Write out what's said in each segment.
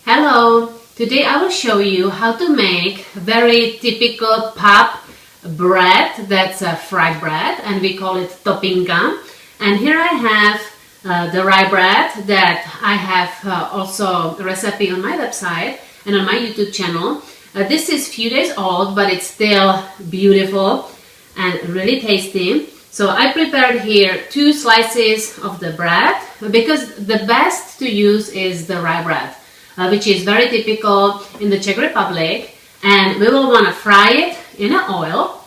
Hello! Today I will show you how to make very typical pub bread. That's a fried bread and we call it Topinka. And here I have the rye bread that I have also a recipe on my website and on my YouTube channel. This is few days old, but it's still beautiful and really tasty. So I prepared here 2 slices of the bread because the best to use is the rye bread, which is very typical in the Czech Republic, and we will want to fry it in an oil.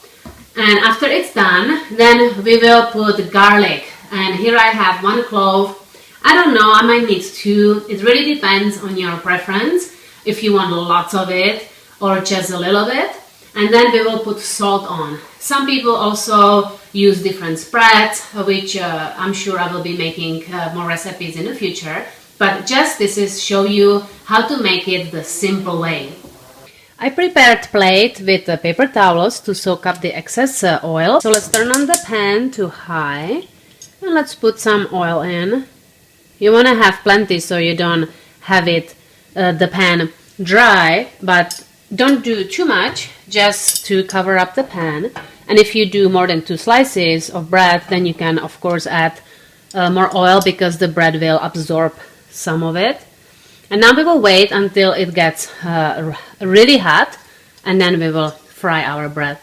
And after it's done, then we will put garlic. And here I have 1 clove. I don't know, I might need 2. It really depends on your preference, if you want lots of it or just a little bit. And then we will put salt on. Some people also use different spreads, which I'm sure I will be making more recipes in the future. But just this is show you how to make it the simple way. I prepared plate with paper towels to soak up the excess oil. So let's turn on the pan to high and let's put some oil in. You want to have plenty so you don't have it the pan dry, but don't do too much, just to cover up the pan. And if you do more than 2 slices of bread, then you can of course add more oil because the bread will absorb some of it. And now we will wait until it gets really hot, and then we will fry our bread.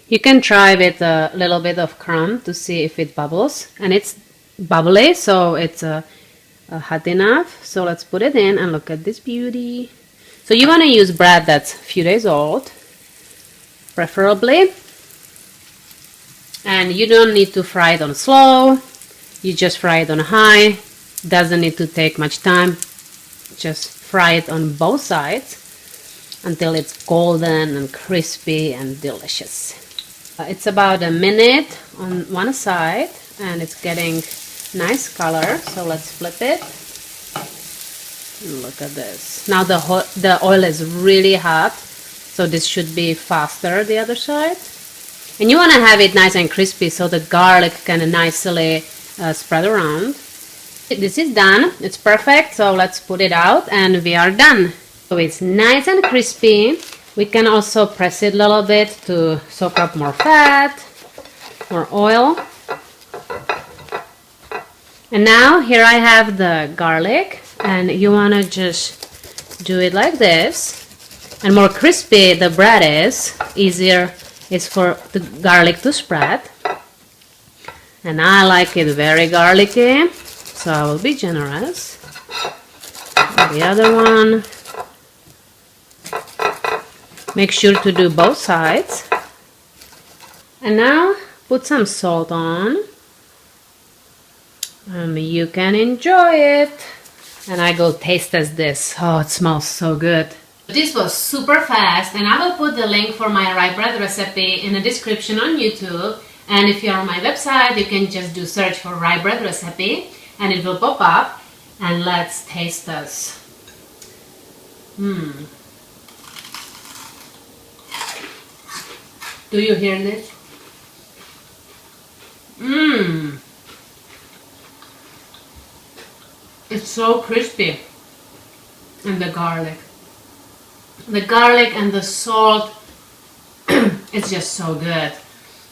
You can try with a little bit of crumb to see if it bubbles, and it's bubbly, so it's hot enough. So let's put it in and look at this beauty. So you want to use bread that's a few days old, preferably, and you don't need to fry it on slow. You just fry it on high. Doesn't need to take much time. Just fry it on both sides until it's golden and crispy and delicious. It's about a minute on one side and it's getting nice color, so let's flip it. Look at this. Now the oil is really hot, so this should be faster the other side. And you want to have it nice and crispy so the garlic can nicely spread around. This is done, it's perfect, so let's put it out and we are done. So it's nice and crispy. We can also press it a little bit to soak up more fat, more oil. And now here I have the garlic, and you want to just do it like this. And more crispy the bread is, easier is for the garlic to spread. And I like it very garlicky, so I will be generous. The other one. Make sure to do both sides. And now put some salt on. You can enjoy it. And I go taste test this. Oh, it smells so good. This was super fast, and I will put the link for my rye bread recipe in the description on YouTube. And if you're on my website, you can just do search for rye bread recipe and it will pop up. And let's taste this. Do you hear this? It's so crispy. And the garlic. The garlic and the salt, it's just so good.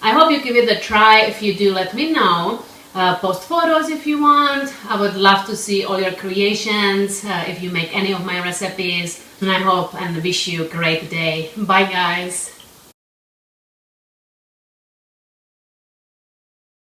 I hope you give it a try. If you do, let me know. Post photos if you want. I would love to see all your creations if you make any of my recipes. And I hope and wish you a great day. Bye guys.